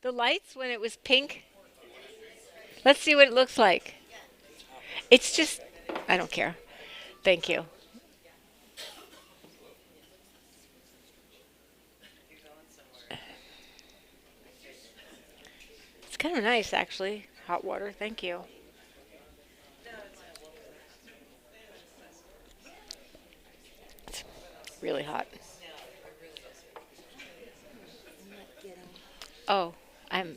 The lights when it was pink. Let's see what it looks like. It's just, I don't care. Thank you. It's kind of nice, actually. Hot water, thank you. It's really hot. Oh, I'm.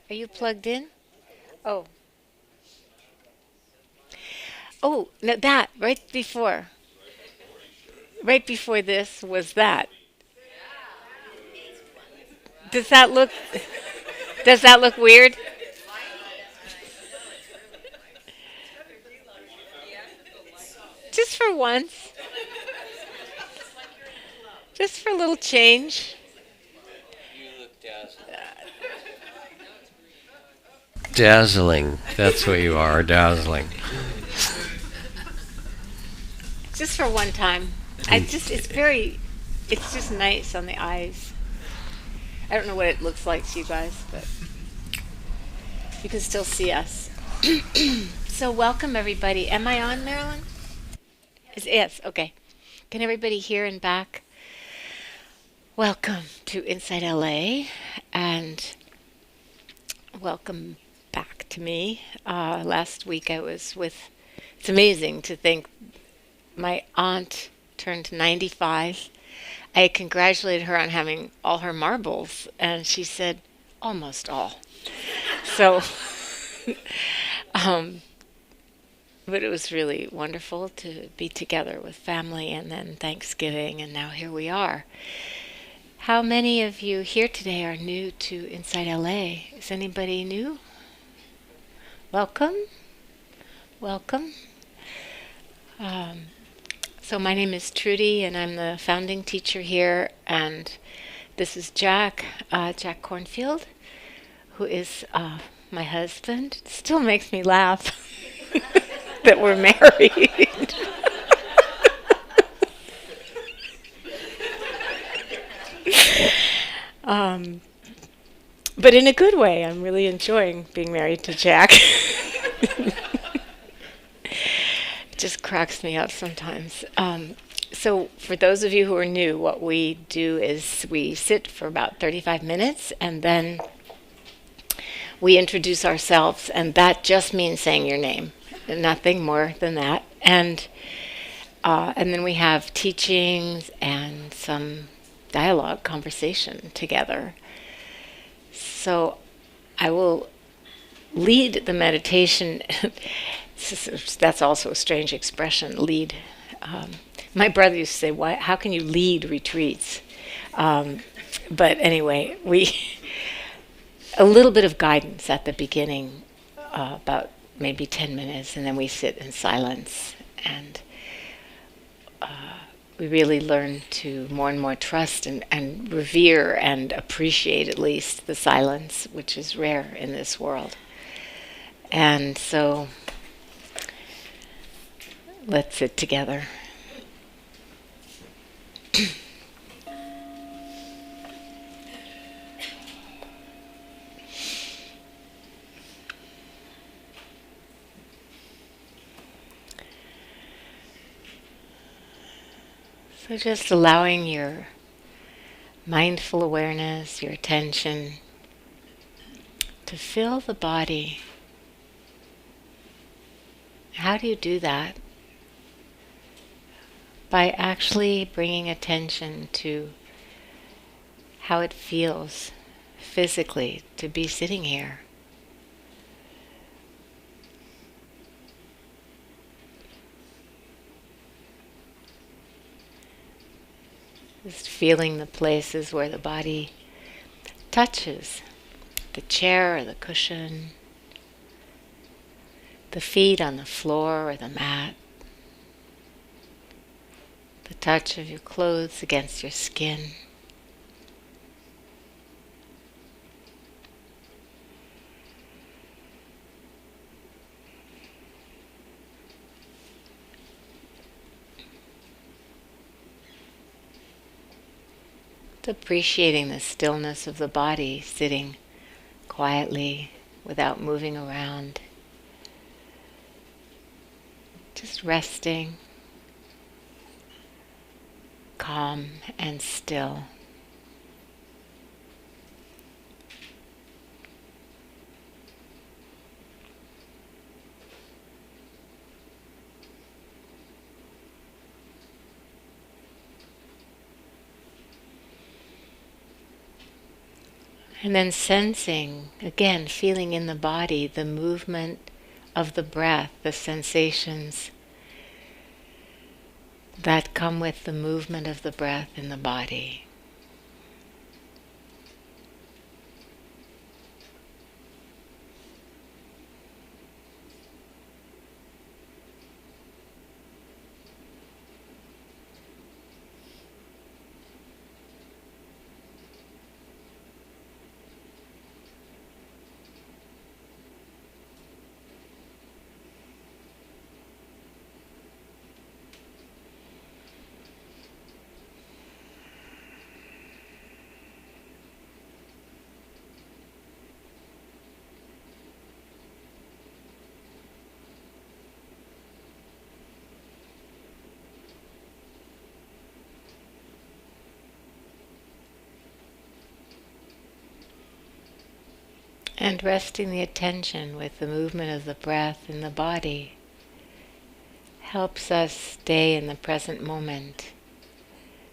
Are you plugged in? Oh, oh, no, that right before this was that. Does that look? Does that look weird? Just for once, just for a little change. Dazzling. That's what you are, dazzling. Just for one time. It's just nice on the eyes. I don't know what it looks like to you guys, but you can still see us. So welcome everybody. Am I on, Marilyn? Yes, okay. Can everybody hear and back? Welcome to Inside LA and welcome back to me. Last week I was with, it's amazing to think my aunt turned 95. I congratulated her on having all her marbles, and she said, almost all. So, um, but it was really wonderful to be together with family and then Thanksgiving, and now here we are. How many of you here today are new to Inside LA? Is anybody new? Welcome. Welcome. Um, so my name is Trudy, and I'm the founding teacher here, and this is Jack Cornfield, who is my husband. It still makes me laugh that we're married. um, but in a good way. I'm really enjoying being married to Jack. It just cracks me up sometimes. So, for those of you who are new, what we do is we sit for about 35 minutes and then we introduce ourselves, and that just means saying your name, nothing more than that. And then we have teachings and some dialogue, conversation together. So I will lead the meditation. That's also a strange expression, lead. My brother used to say, "Why? How can you lead retreats?" But anyway, we a little bit of guidance at the beginning, about maybe 10 minutes, and then we sit in silence, and we really learn to more and more trust and revere and appreciate at least the silence, which is rare in this world. And so let's sit together. So just allowing your mindful awareness, your attention, to fill the body. How do you do that? By actually bringing attention to how it feels physically to be sitting here. Just feeling the places where the body touches the chair or the cushion, the feet on the floor or the mat, the touch of your clothes against your skin. Appreciating the stillness of the body, sitting quietly without moving around, just resting, calm and still. And then sensing, again, feeling in the body the movement of the breath, the sensations that come with the movement of the breath in the body. And resting the attention with the movement of the breath in the body helps us stay in the present moment,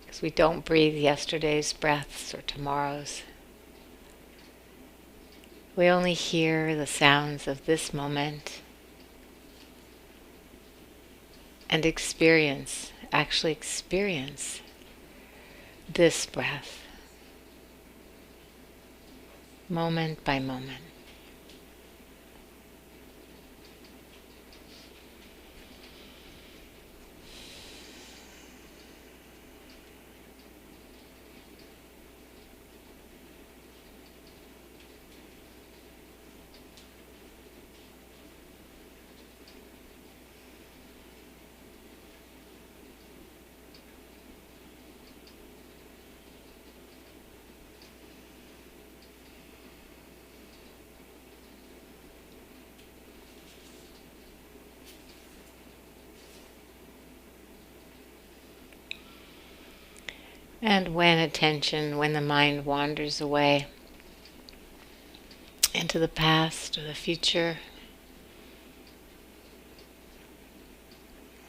because we don't breathe yesterday's breaths or tomorrow's. We only hear the sounds of this moment and actually experience this breath, moment by moment. And when the mind wanders away into the past or the future,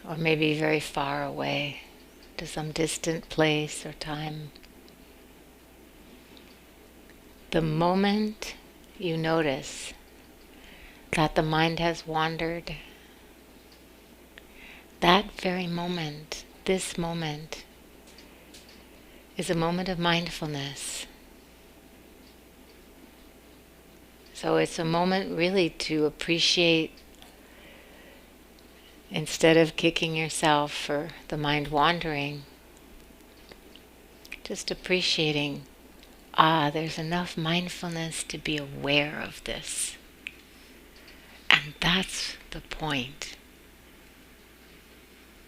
or maybe very far away to some distant place or time, the moment you notice that the mind has wandered, that very moment, this moment, is a moment of mindfulness. So it's a moment really to appreciate, instead of kicking yourself for the mind wandering, just appreciating, there's enough mindfulness to be aware of this. And that's the point,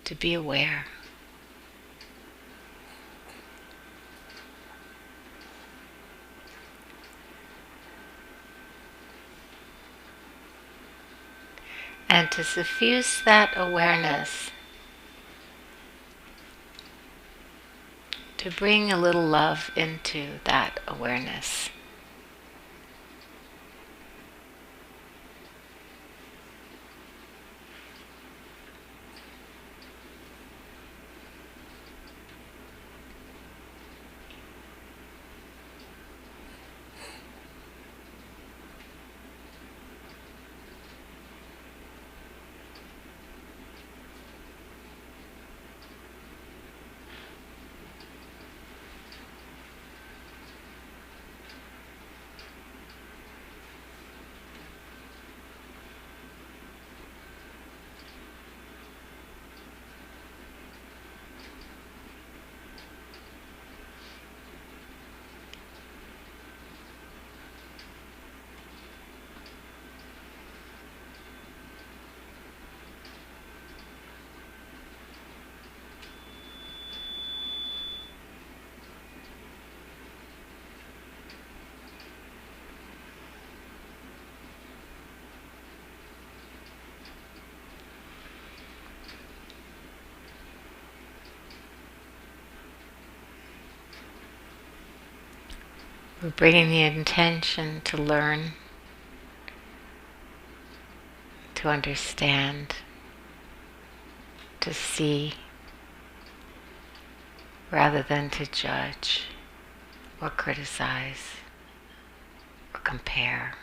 to be aware. And to suffuse that awareness, to bring a little love into that awareness. We're bringing the intention to learn, to understand, to see, rather than to judge or criticize or compare.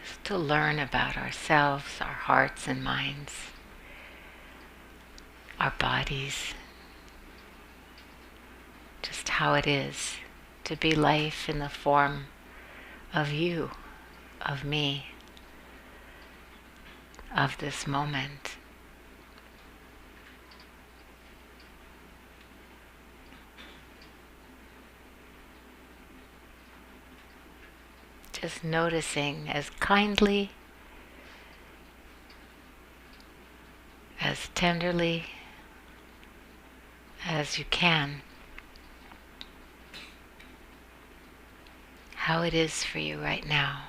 Just to learn about ourselves, our hearts and minds, our bodies, just how it is to be life in the form of you, of me, of this moment. Just noticing as kindly, as tenderly as you can how it is for you right now.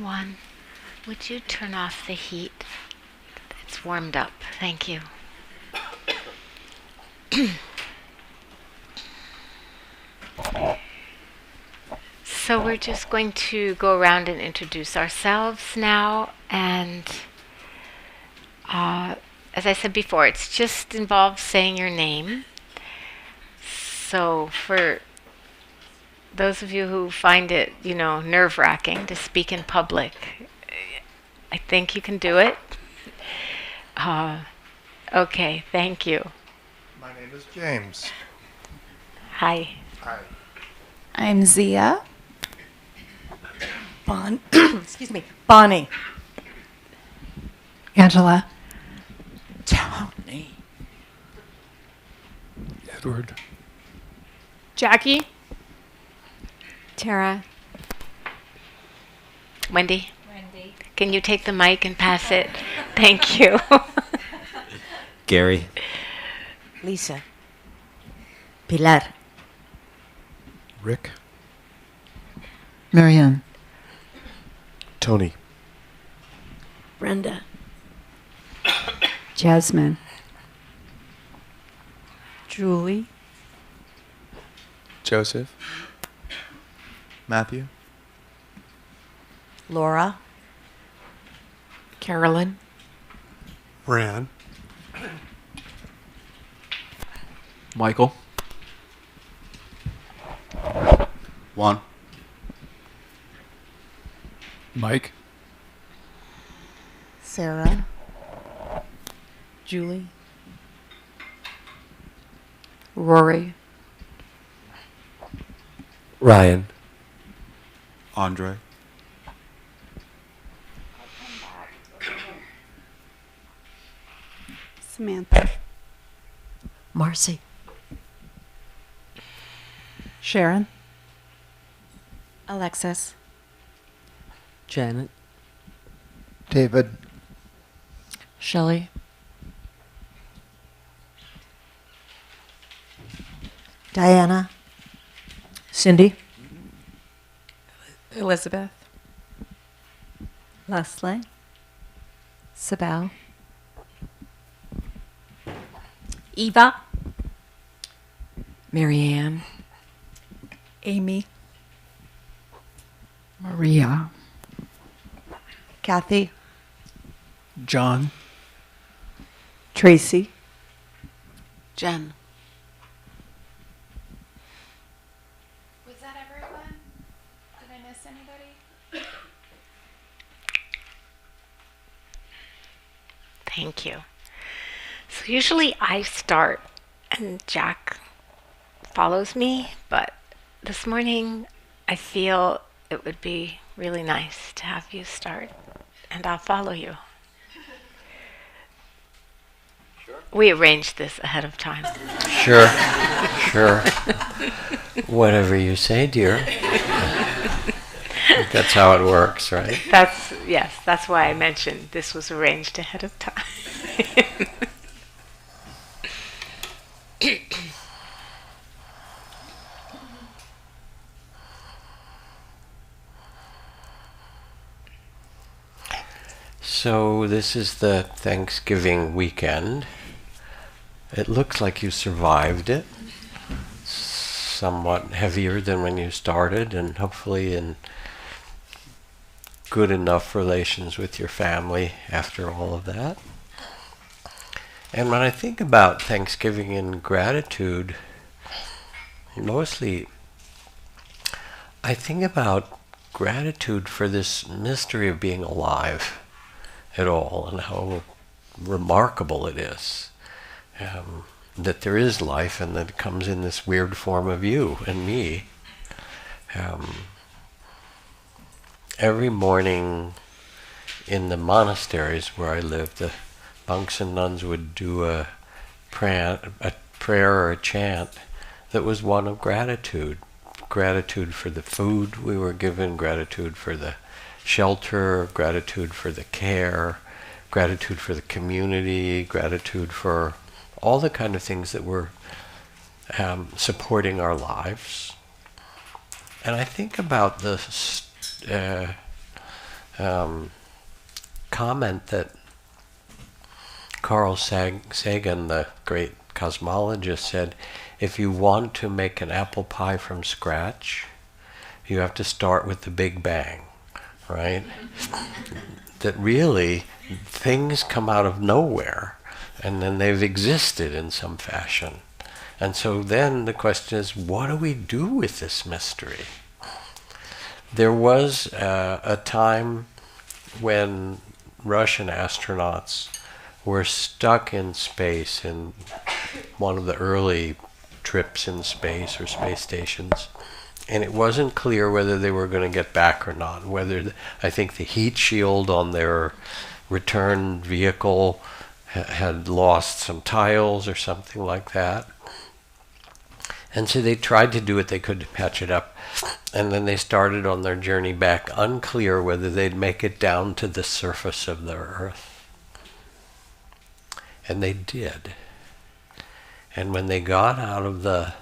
One, would you turn off the heat? It's warmed up. Thank you. So we're just going to go around and introduce ourselves now. And as I said before, it's just involves saying your name. So for those of you who find it, nerve-wracking to speak in public, I think you can do it. Okay, thank you. My name is James. Hi. Hi. I'm Zia. Excuse me. Bonnie. Angela. Tony. Edward. Jackie. Tara. Wendy? Can you take the mic and pass it? Thank you. Gary. Lisa. Pilar. Rick. Marianne. Tony. Brenda. Jasmine. Julie. Joseph. Matthew. Laura. Carolyn. Ran. Michael. Juan. Mike. Sarah. Julie. Rory. Ryan. Andre. Samantha. Marcy. Sharon. Alexis. Janet. David. Shelley. Diana. Cindy. Elizabeth. Leslie. Sibel. Eva. Marianne. Amy. Maria. Kathy. John. Tracy. Jen. Was that everyone? Did I miss anybody? Thank you. So usually I start and Jack follows me, but this morning I feel it would be really nice to have you start, and I'll follow you. We arranged this ahead of time. Sure. Sure. Whatever you say, dear. That's how it works, right? That's why I mentioned this was arranged ahead of time. So this is the Thanksgiving weekend. It looks like you survived it. Somewhat heavier than when you started, and hopefully in good enough relations with your family after all of that. And when I think about Thanksgiving and gratitude, mostly I think about gratitude for this mystery of being alive at all, and how remarkable it is that there is life, and that it comes in this weird form of you and me. Every morning in the monasteries where I lived, the monks and nuns would do a prayer or a chant that was one of gratitude. Gratitude for the food we were given, gratitude for the shelter, gratitude for the care, gratitude for the community, gratitude for all the kind of things that were supporting our lives. And I think about the comment that Carl Sagan, the great cosmologist, said, if you want to make an apple pie from scratch, you have to start with the Big Bang, right? That really things come out of nowhere and then they've existed in some fashion. And so then the question is, what do we do with this mystery? There was a time when Russian astronauts were stuck in space in one of the early trips in space or space stations. And it wasn't clear whether they were going to get back or not. I think the heat shield on their return vehicle had lost some tiles or something like that. And so they tried to do what they could to patch it up. And then they started on their journey back, unclear whether they'd make it down to the surface of the Earth. And they did. And when they got out of the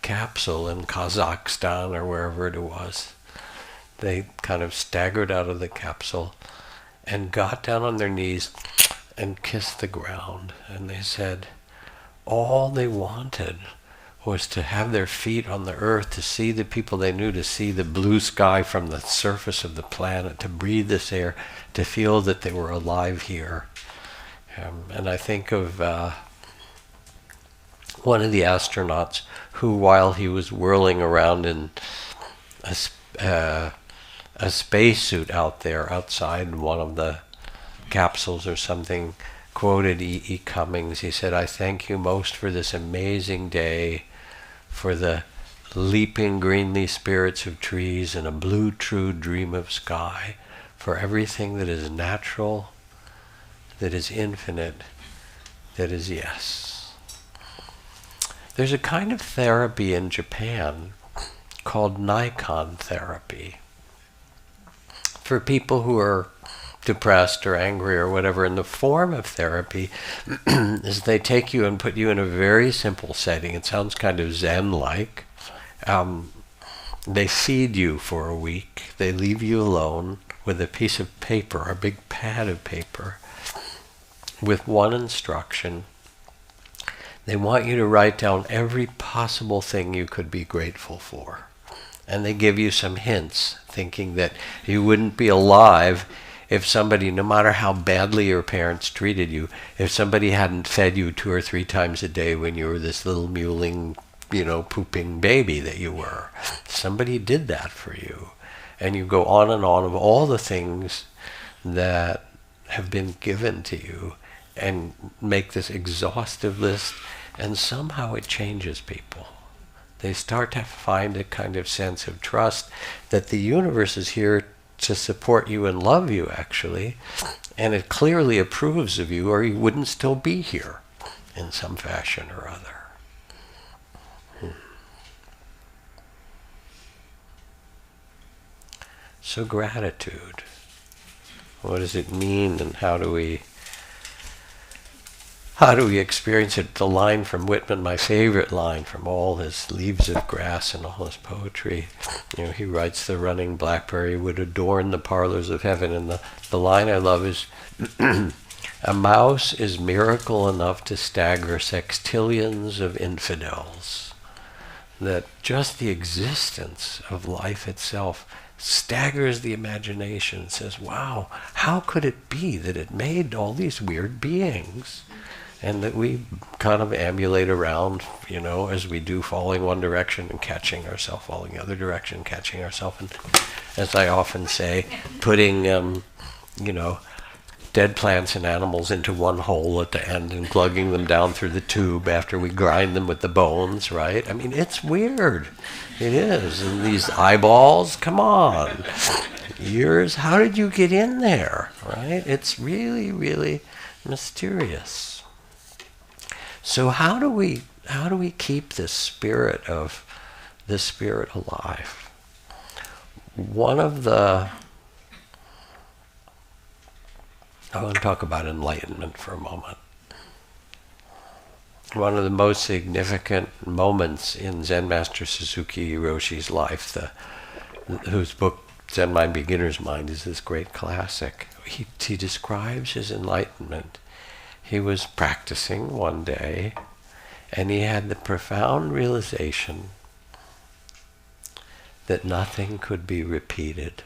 capsule in Kazakhstan or wherever it was, they kind of staggered out of the capsule and got down on their knees and kissed the ground. And they said all they wanted was to have their feet on the earth, to see the people they knew, to see the blue sky from the surface of the planet, to breathe this air, to feel that they were alive here. And I think of one of the astronauts who, while he was whirling around in a spacesuit out there outside one of the capsules or something, quoted E. Cummings. He said, "I thank you most for this amazing day, for the leaping greenly spirits of trees and a blue true dream of sky, for everything that is natural, that is infinite, that is yes." There's a kind of therapy in Japan called Nikon therapy for people who are depressed or angry or whatever. And the form of therapy is they take you and put you in a very simple setting. It sounds kind of Zen-like. They feed you for a week. They leave you alone with a piece of paper, a big pad of paper, with one instruction. They want you to write down every possible thing you could be grateful for. And they give you some hints, thinking that you wouldn't be alive if somebody, no matter how badly your parents treated you, if somebody hadn't fed you 2 or 3 times a day when you were this little mewling, pooping baby that you were. Somebody did that for you. And you go on and on of all the things that have been given to you and make this exhaustive list, and somehow it changes people. They start to find a kind of sense of trust that the universe is here to support you and love you, actually, and it clearly approves of you, or you wouldn't still be here in some fashion or other. So gratitude, what does it mean, and how do we experience it? The line from Whitman, my favorite line from all his Leaves of Grass and all his poetry, he writes, "The running blackberry would adorn the parlors of heaven." And the line I love is, "A mouse is miracle enough to stagger sextillions of infidels." That just the existence of life itself staggers the imagination and says, wow, how could it be that it made all these weird beings? And that we kind of ambulate around, as we do, falling one direction and catching ourselves, falling the other direction, catching ourselves. And as I often say, putting, dead plants and animals into one hole at the end and glugging them down through the tube after we grind them with the bones, right? I mean, it's weird. It is. And these eyeballs, come on. Ears, how did you get in there, right? It's really, really mysterious. So how do we keep this spirit alive? I want to talk about enlightenment for a moment. One of the most significant moments in Zen Master Suzuki Hiroshi's life, whose book Zen Mind, Beginner's Mind is this great classic. He describes his enlightenment. He was practicing one day, and he had the profound realization that nothing could be repeated.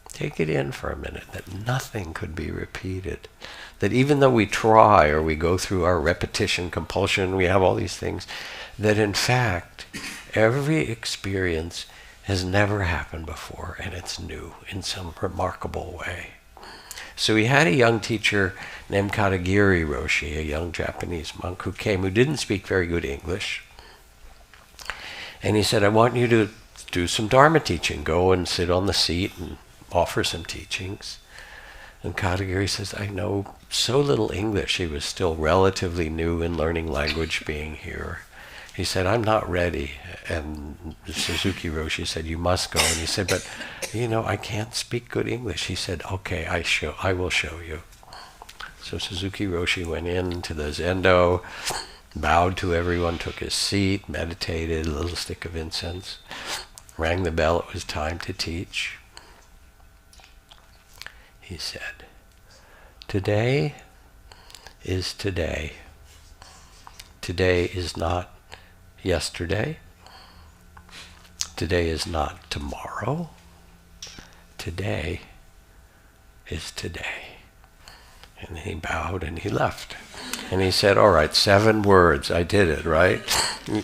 Take it in for a minute, that nothing could be repeated. That even though we try, or we go through our repetition, compulsion, we have all these things, that in fact, every experience has never happened before, and it's new in some remarkable way. So he had a young teacher named Katagiri Roshi, a young Japanese monk who came, who didn't speak very good English. And he said, I want you to do some Dharma teaching. Go and sit on the seat and offer some teachings. And Katagiri says, I know so little English. He was still relatively new in learning language being here. He said, I'm not ready. And Suzuki Roshi said, you must go. And he said, but, I can't speak good English. He said, okay, I will show you. So Suzuki Roshi went into the zendo, bowed to everyone, took his seat, meditated, a little stick of incense, rang the bell, it was time to teach. He said, today is today. Today is not yesterday. Today is not tomorrow. Today is today. And he bowed and he left. And he said, all right, 7 words, I did it, right?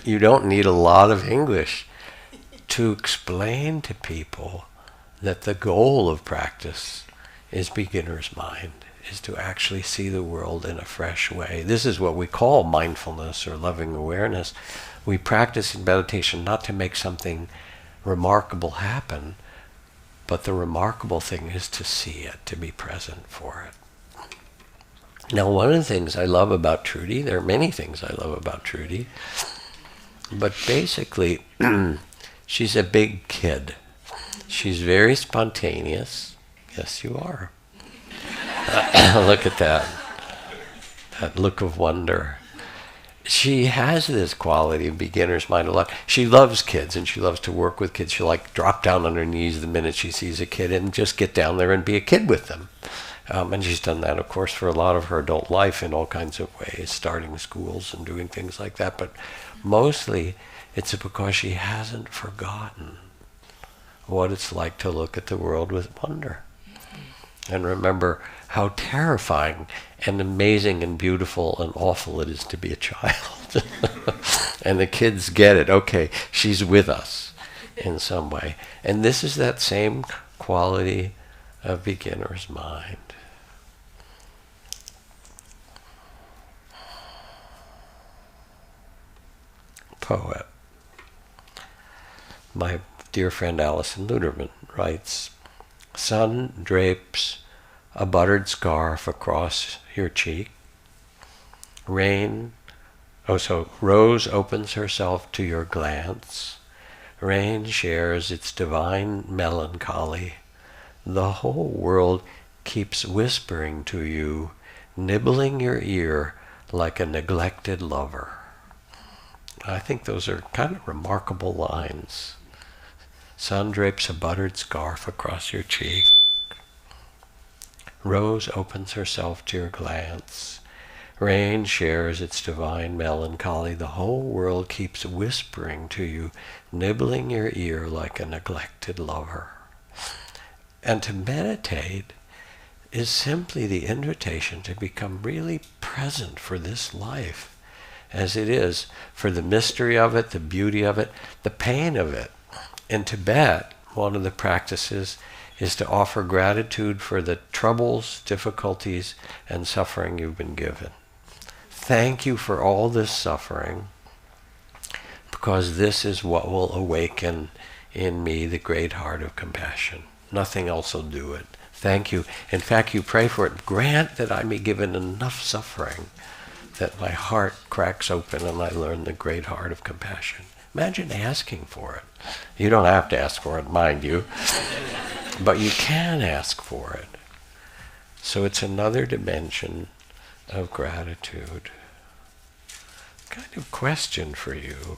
You don't need a lot of English to explain to people that the goal of practice is beginner's mind, is to actually see the world in a fresh way. This is what we call mindfulness or loving awareness. We practice in meditation not to make something remarkable happen, but the remarkable thing is to see it, to be present for it. Now, one of the things I love about Trudy, there are many things I love about Trudy, but basically, she's a big kid. She's very spontaneous. Yes, you are. Look at that. That look of wonder. She has this quality of beginner's mind a lot. She loves kids and she loves to work with kids. She'll drop down on her knees the minute she sees a kid and just get down there and be a kid with them. And she's done that, of course, for a lot of her adult life in all kinds of ways, starting schools and doing things like that. But mostly it's because she hasn't forgotten what it's like to look at the world with wonder. And remember how terrifying and amazing and beautiful and awful it is to be a child. And the kids get it. Okay, she's with us in some way. And this is that same quality of beginner's mind. Poet. My dear friend Alison Luderman writes, sun drapes a buttered scarf across your cheek. Rose opens herself to your glance. Rain shares its divine melancholy. The whole world keeps whispering to you, nibbling your ear like a neglected lover. I think those are kind of remarkable lines. Sun drapes a buttered scarf across your cheek. Rose opens herself to your glance. Rain shares its divine melancholy. The whole world keeps whispering to you, nibbling your ear like a neglected lover. And to meditate is simply the invitation to become really present for this life as it is, for the mystery of it, the beauty of it, the pain of it. In Tibet, one of the practices is to offer gratitude for the troubles, difficulties, and suffering you've been given. Thank you for all this suffering, because this is what will awaken in me the great heart of compassion. Nothing else will do it. Thank you. In fact, you pray for it. Grant that I be given enough suffering that my heart cracks open and I learn the great heart of compassion. Imagine asking for it. You don't have to ask for it, mind you, but you can ask for it. So it's another dimension of gratitude. Kind of question for you.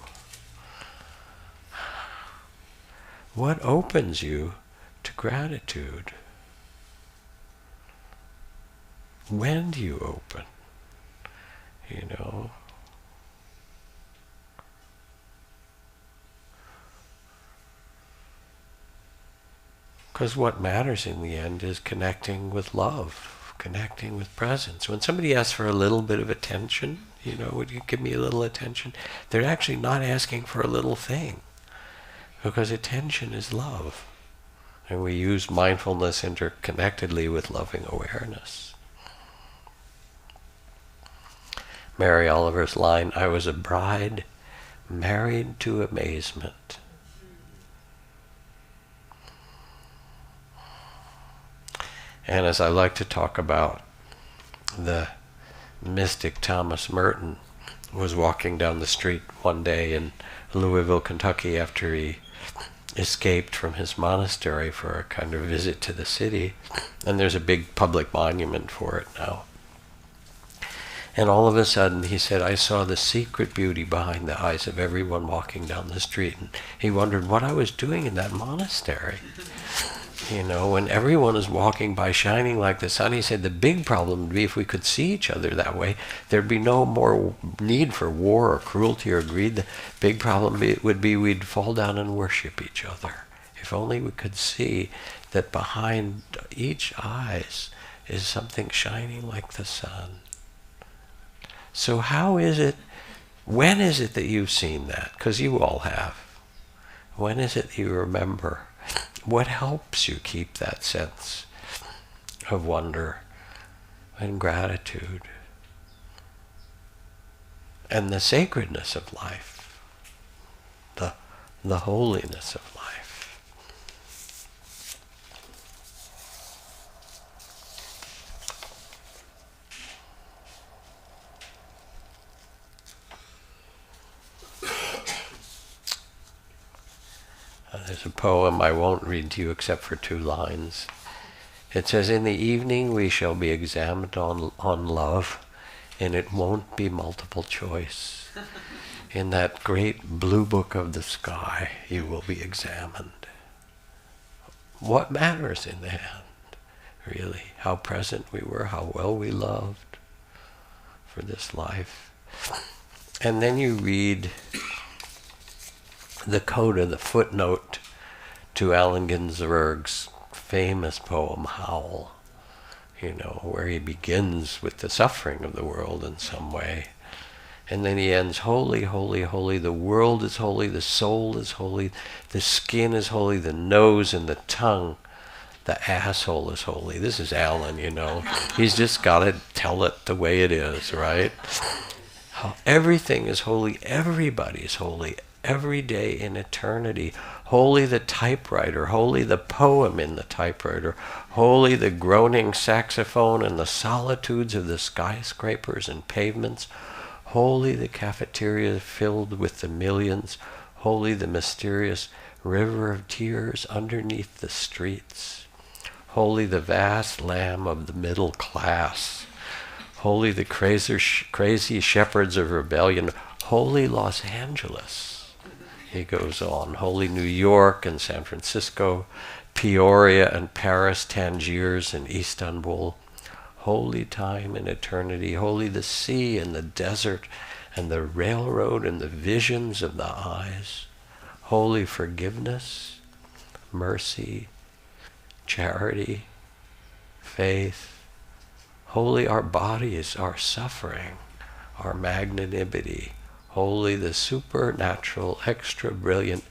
What opens you to gratitude? When do you open? You know? Because what matters in the end is connecting with love, connecting with presence. When somebody asks for a little bit of attention, you know, would you give me a little attention? They're actually not asking for a little thing, because attention is love. And we use mindfulness interconnectedly with loving awareness. Mary Oliver's line, I was a bride married to amazement. And as I like to talk about, the mystic Thomas Merton was walking down the street one day in Louisville, Kentucky, after he escaped from his monastery for a kind of visit to the city. And there's a big public monument for it now. And all of a sudden he said, I saw the secret beauty behind the eyes of everyone walking down the street. And he wondered what I was doing in that monastery. You know, when everyone is walking by shining like the sun, he said the big problem would be if we could see each other that way, there'd be no more need for war or cruelty or greed. The big problem would be we'd fall down and worship each other. If only we could see that behind each eyes is something shining like the sun. So how is it, when is it that you've seen that? Because you all have. When is it that you remember? What helps you keep that sense of wonder and gratitude and the sacredness of life, the holiness of life? There's a poem I won't read to you except for 2 lines. It says, in the evening we shall be examined on love, and it won't be multiple choice. In that great blue book of the sky, you will be examined. What matters in the end, really? How present we were, how well we loved for this life. And then you read the coda, the footnote to Allen Ginsberg's famous poem, Howl, you know, where he begins with the suffering of the world in some way. And then he ends, holy, holy, holy, the world is holy, the soul is holy, the skin is holy, the nose and the tongue, the asshole is holy. This is Allen, you know. He's just got to tell it the way it is, right? Everything is holy, everybody's holy, every day in eternity. Holy the typewriter, holy the poem in the typewriter, holy the groaning saxophone and the solitudes of the skyscrapers and pavements, holy the cafeteria filled with the millions, holy the mysterious river of tears underneath the streets, holy the vast lamb of the middle class, holy the crazy shepherds of rebellion, holy Los Angeles. He goes on, holy New York and San Francisco, Peoria and Paris, Tangiers and Istanbul, holy time and eternity, holy the sea and the desert and the railroad and the visions of the eyes, holy forgiveness, mercy, charity, faith, holy our bodies, our suffering, our magnanimity, holy the supernatural, extra brilliant,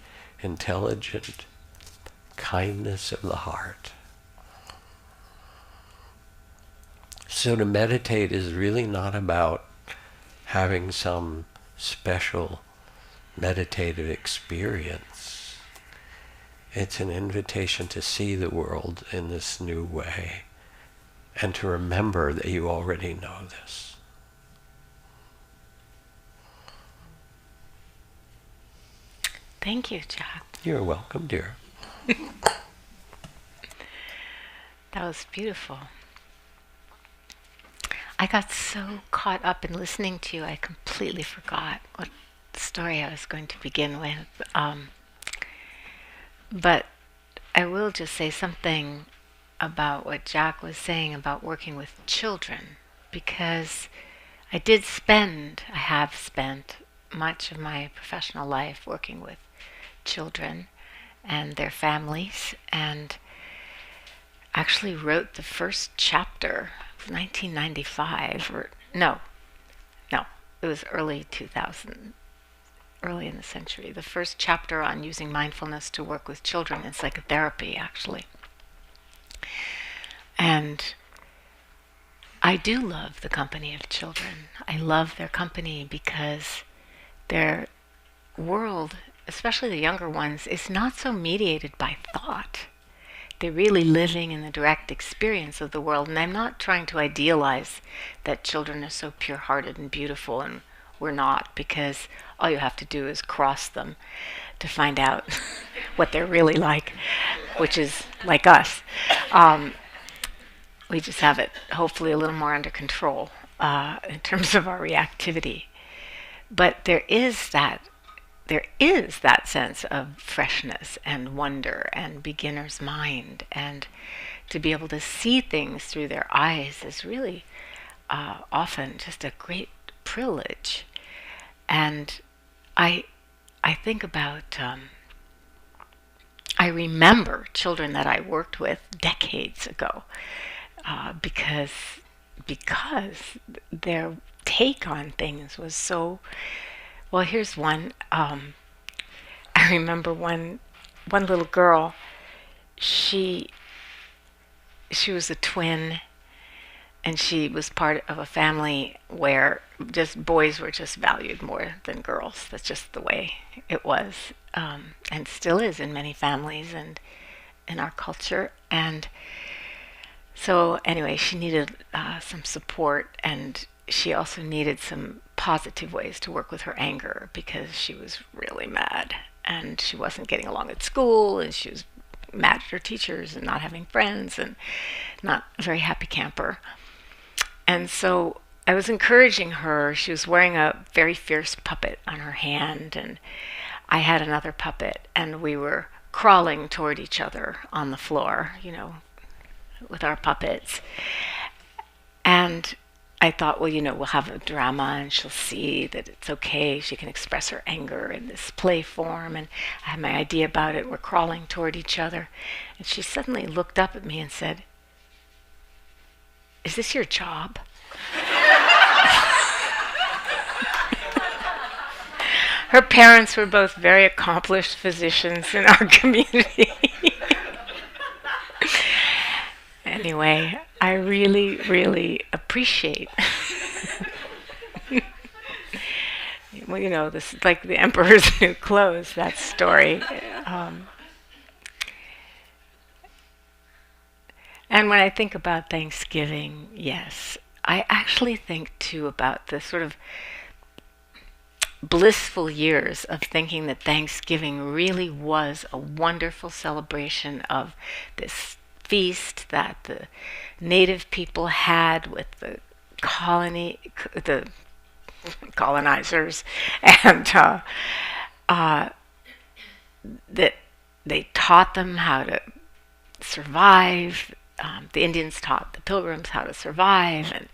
intelligent kindness of the heart. So to meditate is really not about having some special meditative experience. It's an invitation to see the world in this new way and to remember that you already know this. Thank you, Jack. You're welcome, dear. That was beautiful. I got so caught up in listening to you, I completely forgot what story I was going to begin with. But I will just say something about what Jack was saying about working with children, because I have spent much of my professional life working with children and their families, and actually wrote the first chapter of 1995, or no, it was early 2000, early in the century, the first chapter on using mindfulness to work with children in psychotherapy, actually. And I do love the company of children. I love their company because their world, especially the younger ones, is not so mediated by thought. They're really living in the direct experience of the world. And I'm not trying to idealize that children are so pure-hearted and beautiful, and we're not, because all you have to do is cross them to find out what they're really like, which is like us. We just have it hopefully a little more under control in terms of our reactivity. But there is that sense of freshness and wonder and beginner's mind, and to be able to see things through their eyes is really often just a great privilege. And I think about I remember children that I worked with decades ago because their take on things was so. Well, here's one. I remember one little girl. She was a twin, and she was part of a family where just boys were just valued more than girls. That's just the way it was, and still is in many families and in our culture. And so anyway, she needed some support, and she also needed some positive ways to work with her anger, because she was really mad and she wasn't getting along at school, and she was mad at her teachers and not having friends and not a very happy camper. And so I was encouraging her. She was wearing a very fierce puppet on her hand, and I had another puppet, and we were crawling toward each other on the floor, with our puppets. And I thought, well, we'll have a drama and she'll see that it's okay. She can express her anger in this play form. And I had my idea about it. We're crawling toward each other. And she suddenly looked up at me and said, "Is this your job?" Her parents were both very accomplished physicians in our community. Anyway, I really, really appreciate. Well, this is like the Emperor's New Clothes, that story. And when I think about Thanksgiving, yes, I actually think too about the sort of blissful years of thinking that Thanksgiving really was a wonderful celebration of this feast that the native people had with the colonizers, and that they taught them how to survive. The Indians taught the Pilgrims how to survive, and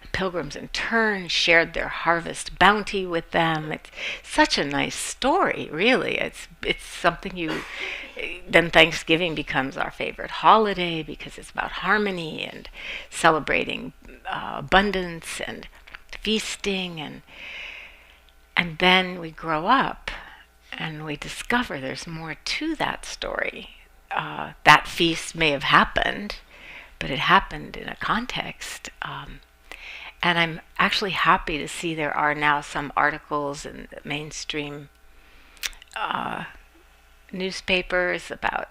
the Pilgrims in turn shared their harvest bounty with them. It's such a nice story, really. It's something then Thanksgiving becomes our favorite holiday because it's about harmony and celebrating abundance and feasting, and then we grow up and we discover there's more to that story. That feast may have happened, but it happened in a context. And I'm actually happy to see there are now some articles in the mainstream newspapers about,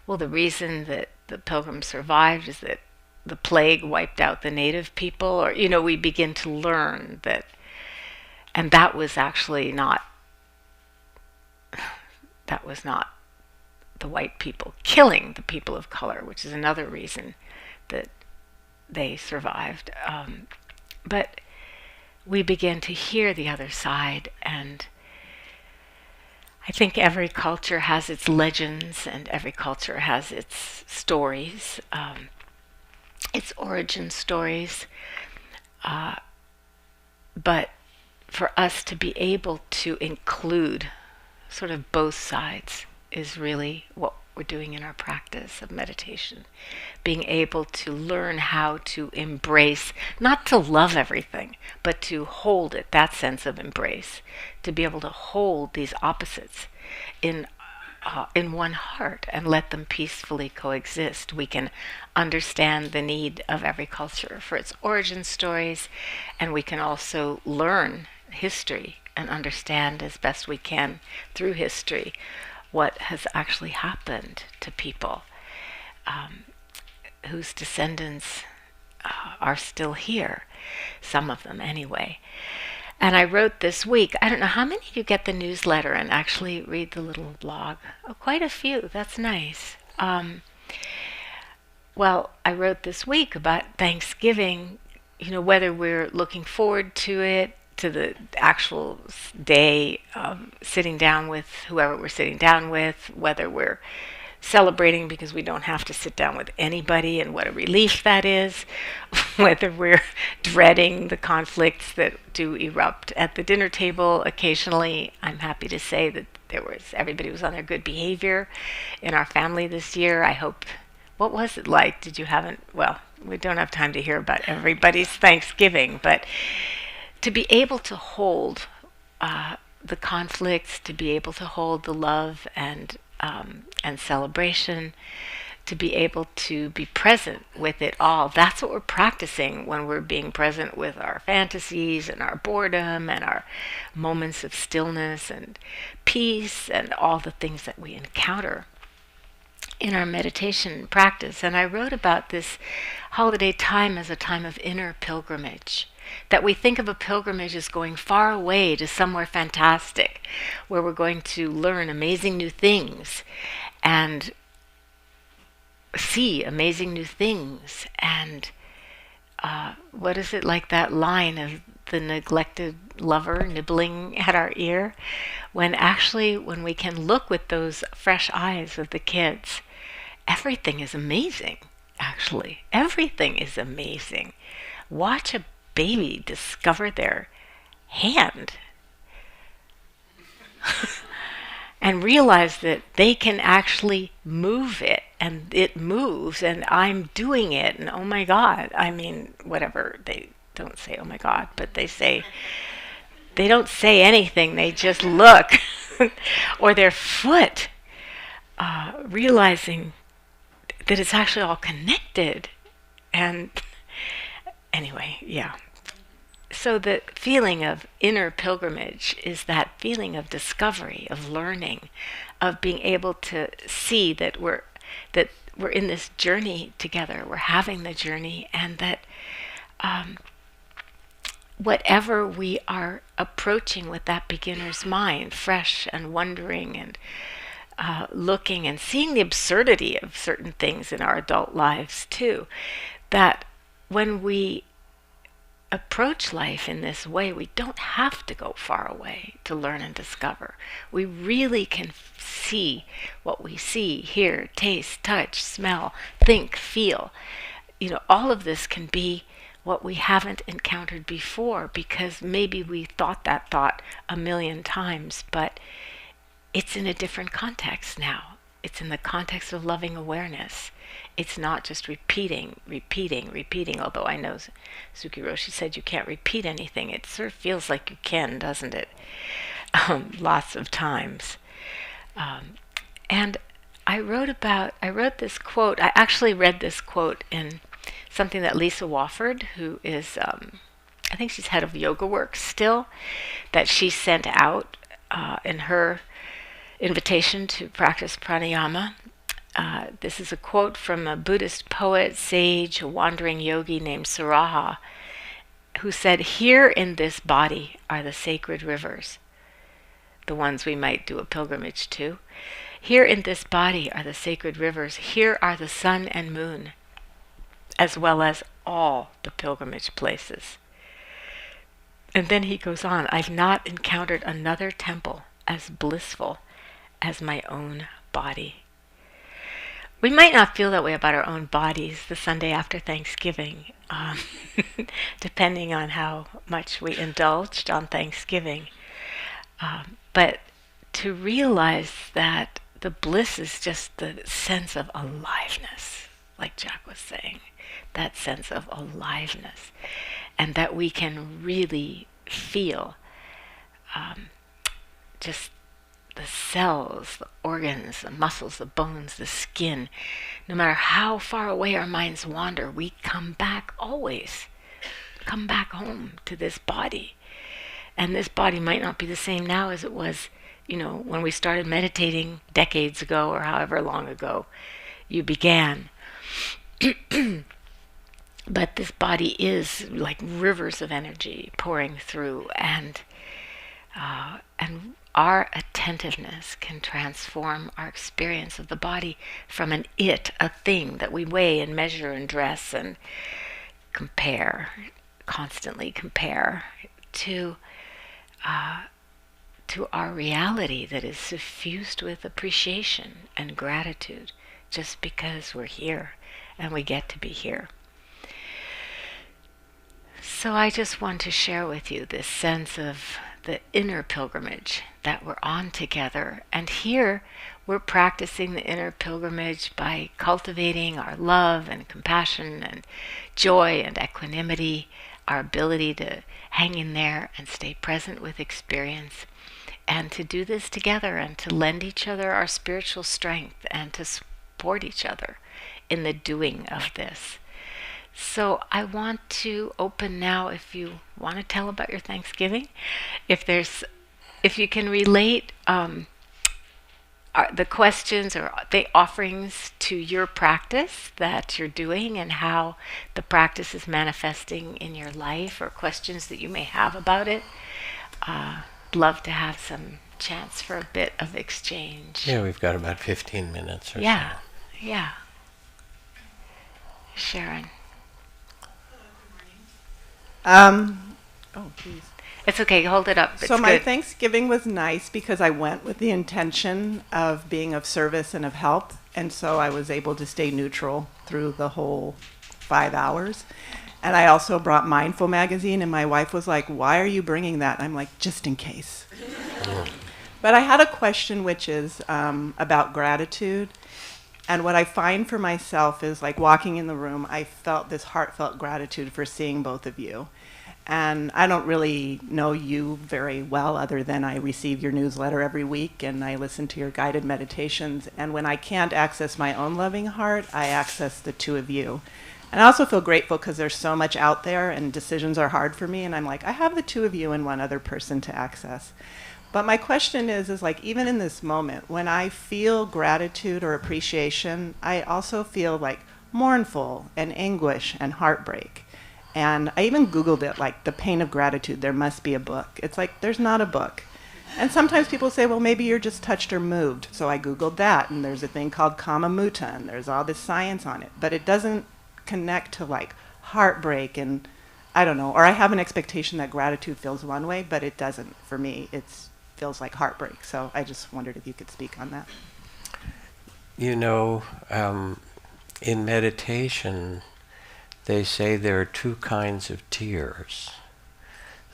well, the reason that the Pilgrims survived is that the plague wiped out the native people, or, we begin to learn that, and that was not the white people killing the people of color, which is another reason that they survived. But we begin to hear the other side, and I think every culture has its legends and every culture has its stories, its origin stories. But for us to be able to include sort of both sides is really what we're doing in our practice of meditation. Being able to learn how to embrace, not to love everything, but to hold it, that sense of embrace, to be able to hold these opposites in one heart and let them peacefully coexist. We can understand the need of every culture for its origin stories, and we can also learn history and understand as best we can through history what has actually happened to people whose descendants are still here, some of them anyway. And I wrote this week, I don't know how many of you get the newsletter and actually read the little blog. Oh, quite a few. That's nice. Well, I wrote this week about Thanksgiving, whether we're looking forward to it, to the actual day of sitting down with whoever we're sitting down with, whether we're celebrating because we don't have to sit down with anybody and what a relief that is, whether we're dreading the conflicts that do erupt at the dinner table occasionally. I'm happy to say that everybody was on their good behavior in our family this year. I hope. What was it like? Well, we don't have time to hear about everybody's Thanksgiving, but to be able to hold the conflicts, to be able to hold the love and celebration, to be able to be present with it all. That's what we're practicing when we're being present with our fantasies and our boredom and our moments of stillness and peace and all the things that we encounter in our meditation practice. And I wrote about this holiday time as a time of inner pilgrimage. That we think of a pilgrimage as going far away to somewhere fantastic, where we're going to learn amazing new things and see amazing new things. And what is it, like that line of the neglected lover nibbling at our ear? When we can look with those fresh eyes of the kids, everything is amazing, actually. Everything is amazing. Watch a baby discover their hand and realize that they can actually move it and it moves and I'm doing it and oh my God. I mean, whatever. They don't say oh my God, but they don't say anything. They just look. Or their foot, realizing that it's actually all connected. And anyway, yeah. So the feeling of inner pilgrimage is that feeling of discovery, of learning, of being able to see that we're in this journey together. We're having the journey, and that whatever we are approaching with that beginner's mind, fresh and wondering and looking and seeing the absurdity of certain things in our adult lives too, that when we approach life in this way, we don't have to go far away to learn and discover. We really can see what we see, hear, taste, touch, smell, think, feel. All of this can be what we haven't encountered before because maybe we thought that thought a million times, but it's in a different context now. It's in the context of loving awareness. It's not just repeating, although I know Suki Roshi said you can't repeat anything. It sort of feels like you can, doesn't it? Lots of times. And I wrote this quote. I actually read this quote in something that Lisa Wofford, who is, I think she's head of Yoga Works still, that she sent out in her invitation to practice pranayama. This is a quote from a Buddhist poet, sage, a wandering yogi named Saraha, who said, "Here in this body are the sacred rivers," the ones we might do a pilgrimage to. "Here in this body are the sacred rivers. Here are the sun and moon, as well as all the pilgrimage places." And then he goes on, "I've not encountered another temple as blissful as my own body. We might not feel that way about our own bodies the Sunday after Thanksgiving, depending on how much we indulged on Thanksgiving. But to realize that the bliss is just the sense of aliveness, like Jack was saying, that sense of aliveness, and that we can really feel just the cells, the organs, the muscles, the bones, the skin. No matter how far away our minds wander, we come back always. Come back home to this body. And this body might not be the same now as it was, when we started meditating decades ago or however long ago you began. But this body is like rivers of energy pouring through, and our attentiveness can transform our experience of the body from a thing that we weigh and measure and dress and constantly compare, to our reality that is suffused with appreciation and gratitude just because we're here and we get to be here. So I just want to share with you this sense of the inner pilgrimage that we're on together. And here we're practicing the inner pilgrimage by cultivating our love and compassion and joy and equanimity, our ability to hang in there and stay present with experience, and to do this together and to lend each other our spiritual strength and to support each other in the doing of this. So I want to open now, if you want to tell about your Thanksgiving, if you can relate the questions or the offerings to your practice that you're doing and how the practice is manifesting in your life, or questions that you may have about it. Love to have some chance for a bit of exchange. Yeah, we've got about 15 minutes or so. Yeah. Sharon. Geez. It's okay, hold it up. So it's my good. Thanksgiving was nice because I went with the intention of being of service and of help, and so I was able to stay neutral through the whole 5 hours. And I also brought Mindful magazine, and my wife was like, "Why are you bringing that?" And I'm like, "Just in case." But I had a question, which is about gratitude. And what I find for myself is, like, walking in the room, I felt this heartfelt gratitude for seeing both of you. And I don't really know you very well, other than I receive your newsletter every week and I listen to your guided meditations. And when I can't access my own loving heart, I access the two of you. And I also feel grateful because there's so much out there and decisions are hard for me. And I'm like, I have the two of you and one other person to access. But my question is like, even in this moment, when I feel gratitude or appreciation, I also feel like mournful and anguish and heartbreak. And I even Googled it, like, the pain of gratitude, there must be a book. It's like, there's not a book. And sometimes people say, well, maybe you're just touched or moved. So I Googled that, and there's a thing called Kama Mutta, and there's all this science on it. But it doesn't connect to, like, heartbreak, and I don't know. Or I have an expectation that gratitude feels one way, but it doesn't for me. It feels like heartbreak. So I just wondered if you could speak on that. In meditation, they say there are two kinds of tears.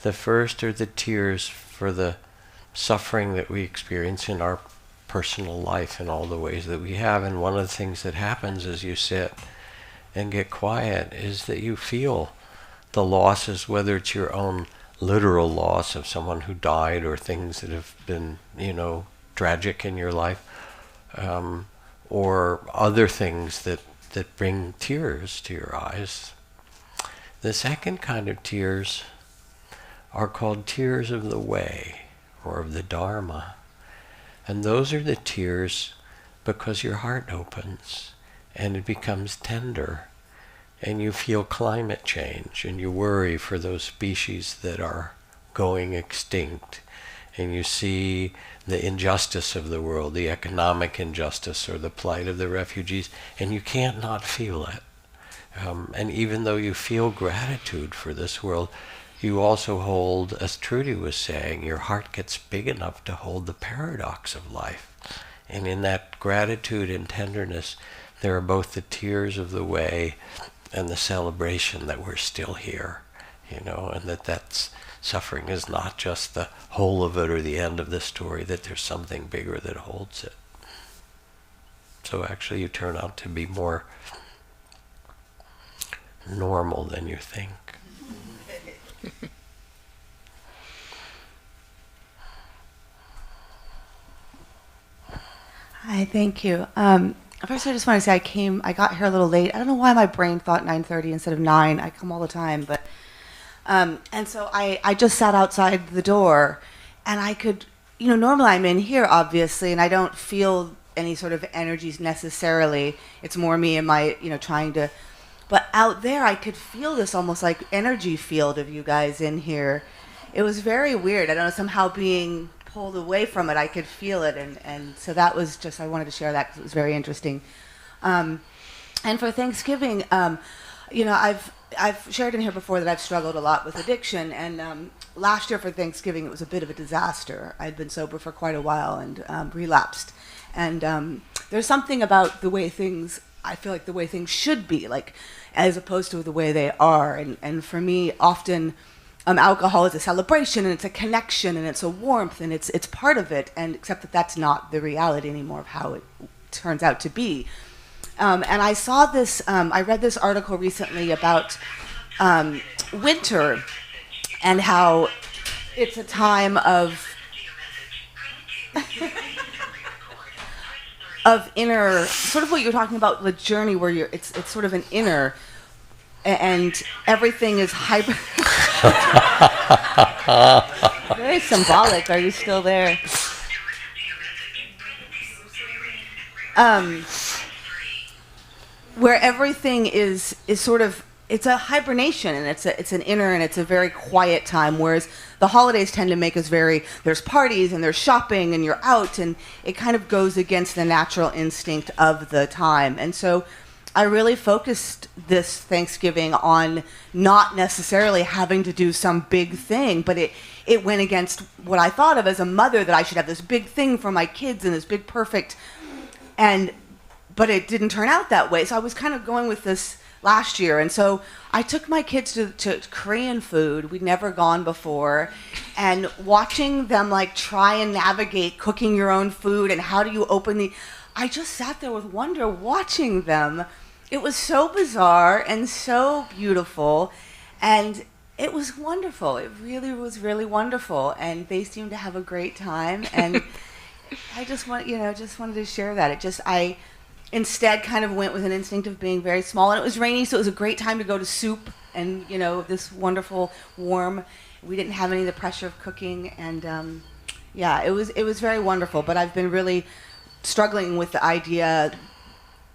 The first are the tears for the suffering that we experience in our personal life in all the ways that we have. And one of the things that happens as you sit and get quiet is that you feel the losses, whether it's your own literal loss of someone who died or things that have been, tragic in your life, or other things that bring tears to your eyes. The second kind of tears are called tears of the way or of the Dharma. And those are the tears because your heart opens and it becomes tender and you feel climate change and you worry for those species that are going extinct, and you see the injustice of the world, the economic injustice or the plight of the refugees, and you can't not feel it. And even though you feel gratitude for this world, you also hold, as Trudy was saying, your heart gets big enough to hold the paradox of life. And in that gratitude and tenderness, there are both the tears of the way and the celebration that we're still here, and that's suffering is not just the whole of it or the end of the story, that there's something bigger that holds it. So actually you turn out to be more normal than you think. Hi, thank you. First, I just want to say I got here a little late. I don't know why my brain thought 9:30 instead of 9. I come all the time, but and so I just sat outside the door, and I could, normally I'm in here obviously, and I don't feel any sort of energies necessarily. It's more me and my, trying to, but out there I could feel this almost like energy field of you guys in here. It was very weird. I don't know, somehow being pulled away from it, I could feel it, and so that was just, I wanted to share that because it was very interesting. And for Thanksgiving, I've shared in here before that I've struggled a lot with addiction, and last year for Thanksgiving it was a bit of a disaster. I'd been sober for quite a while and relapsed, and there's something about the way things, I feel like the way things should be, like as opposed to the way they are, and for me often alcohol is a celebration, and it's a connection, and it's a warmth, and it's part of it, and except that that's not the reality anymore of how it turns out to be. And I saw this, I read this article recently about winter and how it's a time of of inner, sort of what you were talking about, the journey where it's sort of an inner, and everything is hyper. Very symbolic. Are you still there? Where everything is sort of, it's a hibernation, and it's an inner, and it's a very quiet time, whereas the holidays tend to make us there's parties and there's shopping and you're out, and it kind of goes against the natural instinct of the time. And so I really focused this Thanksgiving on not necessarily having to do some big thing, but it went against what I thought of as a mother, that I should have this big thing for my kids and this big perfect, but it didn't turn out that way. So I was kind of going with this last year, and so I took my kids to Korean food. We'd never gone before, and watching them like try and navigate cooking your own food and how do you open I just sat there with wonder watching them. It was so bizarre and so beautiful, and it was wonderful. It really was really wonderful, and they seemed to have a great time, and I just wanted to share that. I instead kind of went with an instinct of being very small, and it was rainy, so it was a great time to go to soup and this wonderful warm. We didn't have any of the pressure of cooking, and it was very wonderful. But I've been really struggling with the idea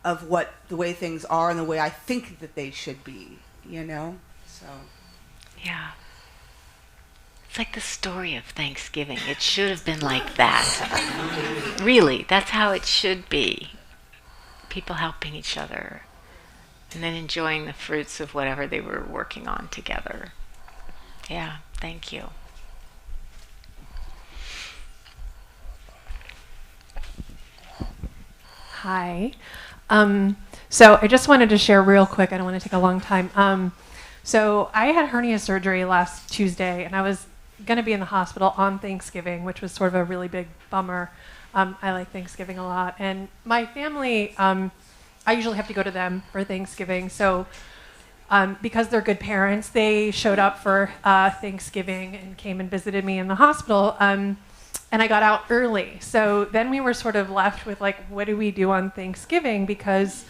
of what the way things are and the way I think that they should be, so Yeah. It's like the story of Thanksgiving. It should have been like that. Really, that's how it should be. People helping each other and then enjoying the fruits of whatever they were working on together. Yeah, thank you. Hi. So I just wanted to share real quick. I don't want to take a long time. So I had hernia surgery last Tuesday, and I was going to be in the hospital on Thanksgiving, which was sort of a really big bummer. I like Thanksgiving a lot. And my family, I usually have to go to them for Thanksgiving. So because they're good parents, they showed up for Thanksgiving and came and visited me in the hospital. And I got out early. So then we were sort of left with, like, what do we do on Thanksgiving? Because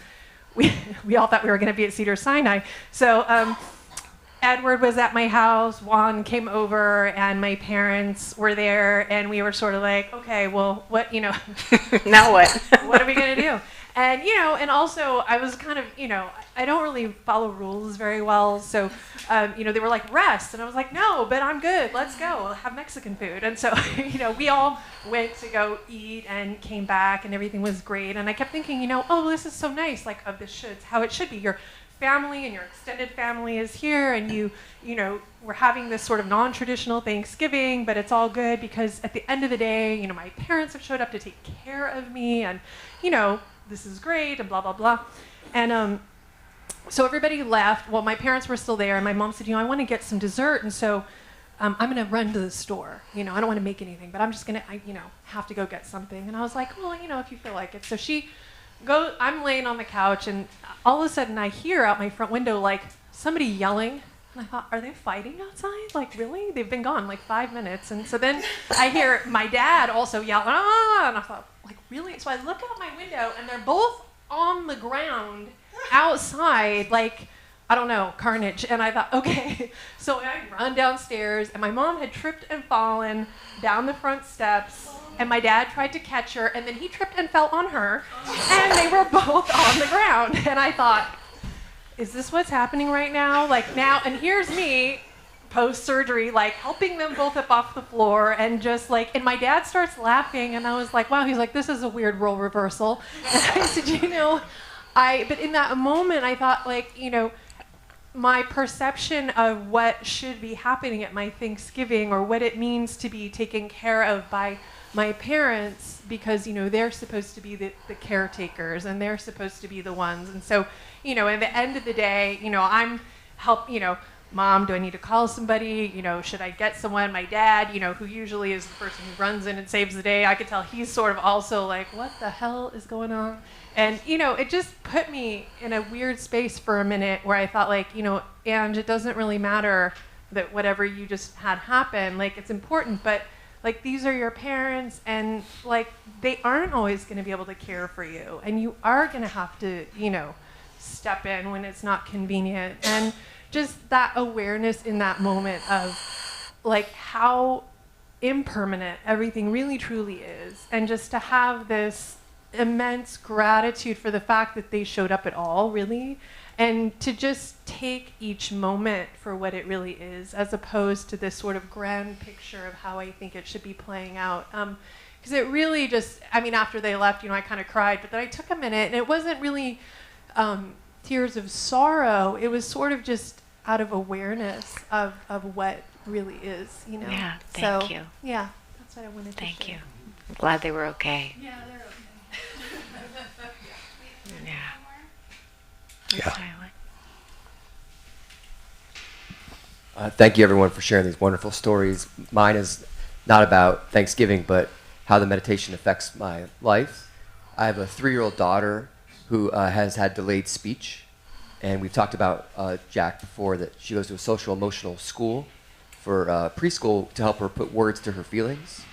we all thought we were going to be at Cedar Sinai. So Edward was at my house, Juan came over, and my parents were there, and we were sort of like, okay, well, what, Now what? what are we going to do? And, and also I was kind of, I don't really follow rules very well. So, they were like, rest. And I was like, no, but I'm good. Let's go. We'll have Mexican food. And so, we all went to go eat and came back, and everything was great. And I kept thinking, oh, this is so nice. Like, this should, how it should be. You're family and your extended family is here, and we're having this sort of non-traditional Thanksgiving, but it's all good because at the end of the day, my parents have showed up to take care of me, and this is great, and blah blah blah. And so everybody left. Well, my parents were still there, and my mom said, I want to get some dessert, and so I'm going to run to the store. I don't want to make anything, but I'm just going to, have to go get something. And I was like, well, if you feel like it. So I'm laying on the couch, and all of a sudden I hear out my front window, like, somebody yelling. And I thought, are they fighting outside? Like, really? They've been gone like 5 minutes. And so then I hear my dad also yell, ah! And I thought, like, really? So I look out my window, and they're both on the ground outside, like, I don't know, carnage. And I thought, okay. So I run downstairs, and my mom had tripped and fallen down the front steps, and my dad tried to catch her, and then he tripped and fell on her, and they were both on the ground. And I thought, is this what's happening right now? Like, now, and here's me, post-surgery, like, helping them both up off the floor, and just like, and my dad starts laughing, and I was like, wow, he's like, this is a weird role reversal. And I said, but in that moment, I thought, like, my perception of what should be happening at my Thanksgiving, or what it means to be taken care of by my parents, because, they're supposed to be the caretakers, and they're supposed to be the ones. And so, at the end of the day, I'm Mom, do I need to call somebody? Should I get someone? My dad, who usually is the person who runs in and saves the day, I could tell he's sort of also like, what the hell is going on? And, it just put me in a weird space for a minute where I thought, like, and it doesn't really matter that whatever you just had happen, like, it's important, but, like, these are your parents, and, like, they aren't always going to be able to care for you, and you are going to have to, step in when it's not convenient. And just that awareness in that moment of, like, how impermanent everything really truly is, and just to have this immense gratitude for the fact that they showed up at all, really, and to just take each moment for what it really is, as opposed to this sort of grand picture of how I think it should be playing out. Because it really just, after they left, I kind of cried, but then I took a minute, and it wasn't really tears of sorrow. It was sort of just out of awareness of what really is, Yeah, thank you. Yeah, that's what I wanted to share. Thank you. Glad they were okay. Yeah, they're okay. Yeah. Thank you, everyone, for sharing these wonderful stories. Mine is not about Thanksgiving, but how the meditation affects my life. I have a 3-year-old daughter who has had delayed speech, and we've talked about Jack before, that she goes to a social emotional school for preschool to help her put words to her feelings.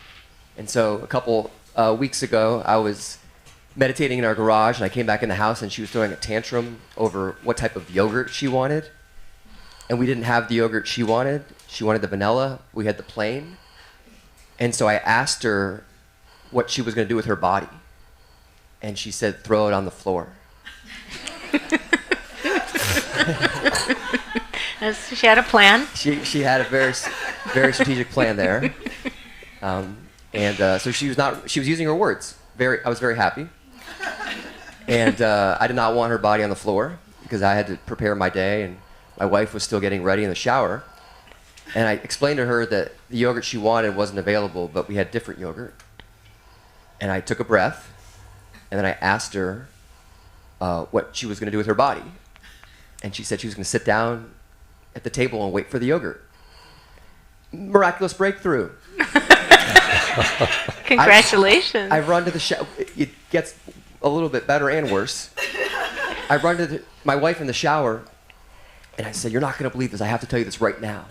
And so a couple weeks ago, I was meditating in our garage, and I came back in the house, and she was throwing a tantrum over what type of yogurt she wanted. And we didn't have the yogurt she wanted. She wanted the vanilla. We had the plain. And so I asked her what she was going to do with her body. And she said, throw it on the floor. She had a plan. She had a very strategic plan there. So she was using her words. I was very happy. And I did not want her body on the floor because I had to prepare my day, and my wife was still getting ready in the shower. And I explained to her that the yogurt she wanted wasn't available, but we had different yogurt. And I took a breath, and then I asked her what she was going to do with her body. And she said she was going to sit down at the table and wait for the yogurt. Miraculous breakthrough. Congratulations. I run to the shower. It gets a little bit better and worse. I run to my wife in the shower, and I said, you're not going to believe this. I have to tell you this right now.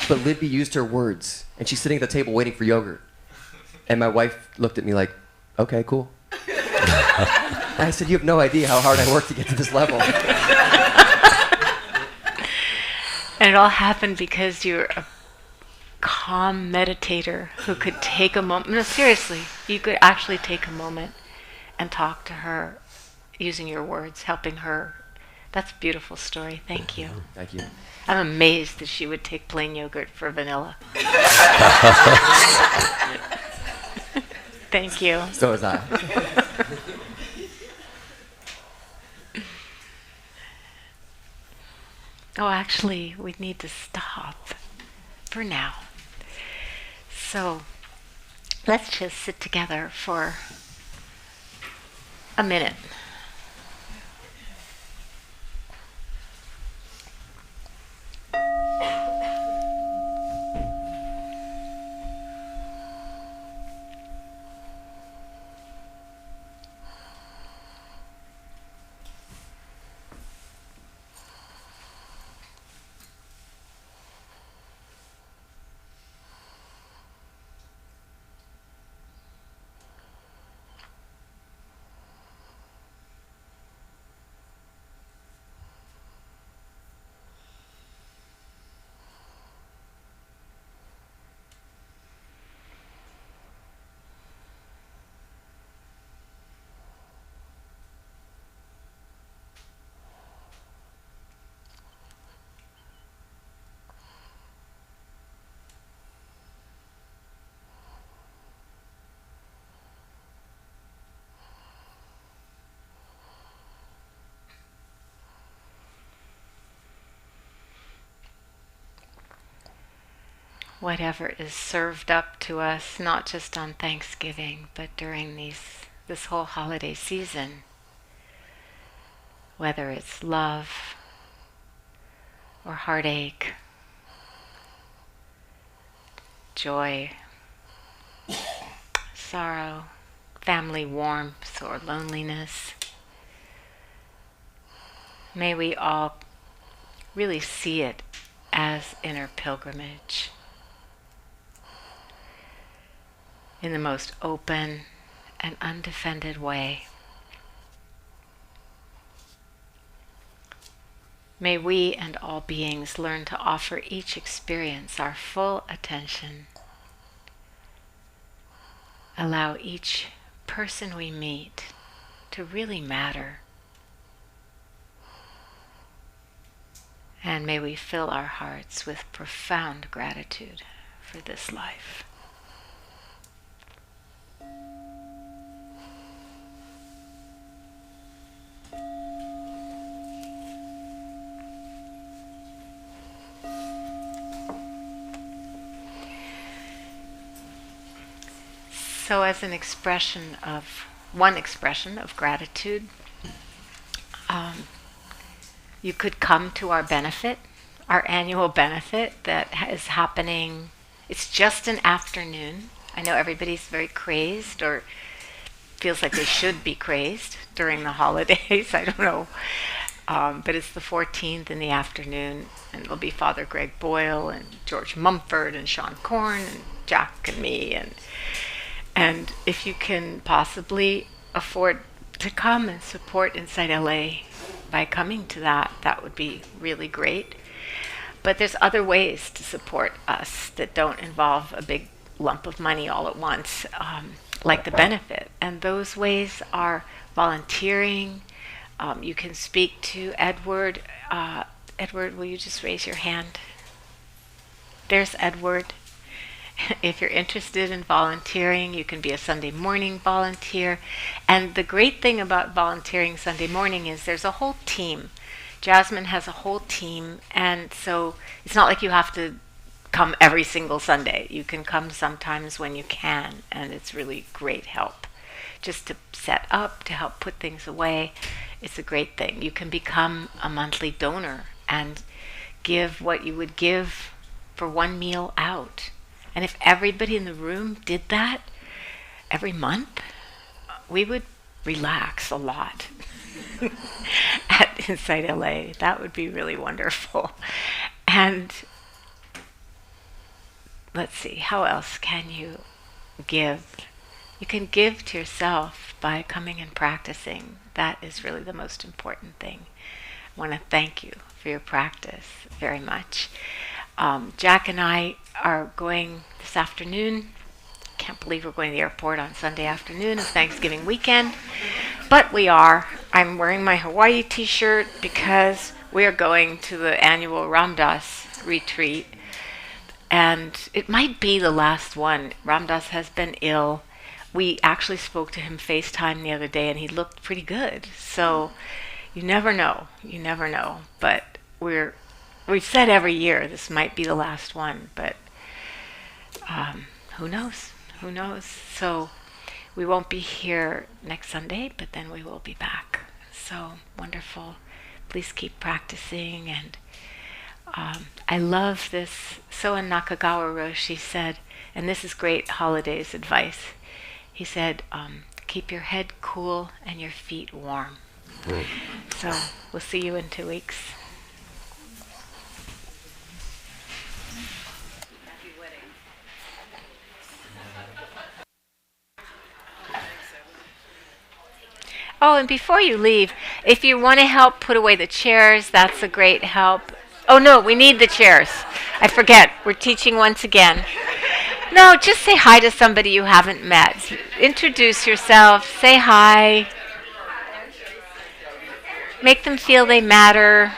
But Libby used her words, and she's sitting at the table waiting for yogurt. And my wife looked at me like, okay, cool. And I said, you have no idea how hard I worked to get to this level. And it all happened because you're a calm meditator who could take a moment. No, seriously, you could actually take a moment and talk to her using your words, helping her. That's a beautiful story. Thank you. Thank you. I'm amazed that she would take plain yogurt for vanilla. Thank you. So was I. Oh, actually, we need to stop for now. So let's just sit together for a minute. Whatever is served up to us, not just on Thanksgiving, but during this whole holiday season, whether it's love or heartache, joy, sorrow, family warmth or loneliness. May we all really see it as inner pilgrimage in the most open and undefended way. May we and all beings learn to offer each experience our full attention. Allow each person we meet to really matter. And may we fill our hearts with profound gratitude for this life. So as an expression of, one expression of gratitude, you could come to our benefit, our annual benefit that is happening. It's just an afternoon. I know everybody's very crazed or feels like they should be crazed during the holidays. I don't know. But it's the 14th in the afternoon, and it'll be Father Greg Boyle and George Mumford and Sean Korn and Jack and me. And if you can possibly afford to come and support Inside LA by coming to that, that would be really great. But there's other ways to support us that don't involve a big lump of money all at once, like the benefit. And those ways are volunteering. You can speak to Edward. Edward, will you just raise your hand? There's Edward. If you're interested in volunteering, you can be a Sunday morning volunteer. And the great thing about volunteering Sunday morning is there's a whole team. Jasmine has a whole team, and so it's not like you have to come every single Sunday. You can come sometimes when you can, and it's really great help. Just to set up, to help put things away, it's a great thing. You can become a monthly donor and give what you would give for one meal out. And if everybody in the room did that every month, we would relax a lot at Inside LA. That would be really wonderful. And let's see, how else can you give? You can give to yourself by coming and practicing. That is really the most important thing. I want to thank you for your practice very much. Jack and I are going this afternoon. Can't believe we're going to the airport on Sunday afternoon of Thanksgiving weekend. But we are. I'm wearing my Hawaii t-shirt because we are going to the annual Ram Dass retreat. And it might be the last one. Ram Dass has been ill. We actually spoke to him FaceTime the other day, and he looked pretty good. So you never know. You never know. But we're we've said every year this might be the last one, but who knows? Who knows? So we won't be here next Sunday, but then we will be back. So wonderful. Please keep practicing. And I love this. Soen Nakagawa Roshi said, and this is great holidays advice. He said, keep your head cool and your feet warm. So we'll see you in 2 weeks. Oh, and before you leave, if you want to help put away the chairs, that's a great help. Oh, no, we need the chairs. I forget. We're teaching once again. No, just say hi to somebody you haven't met. Introduce yourself. Say hi. Make them feel they matter.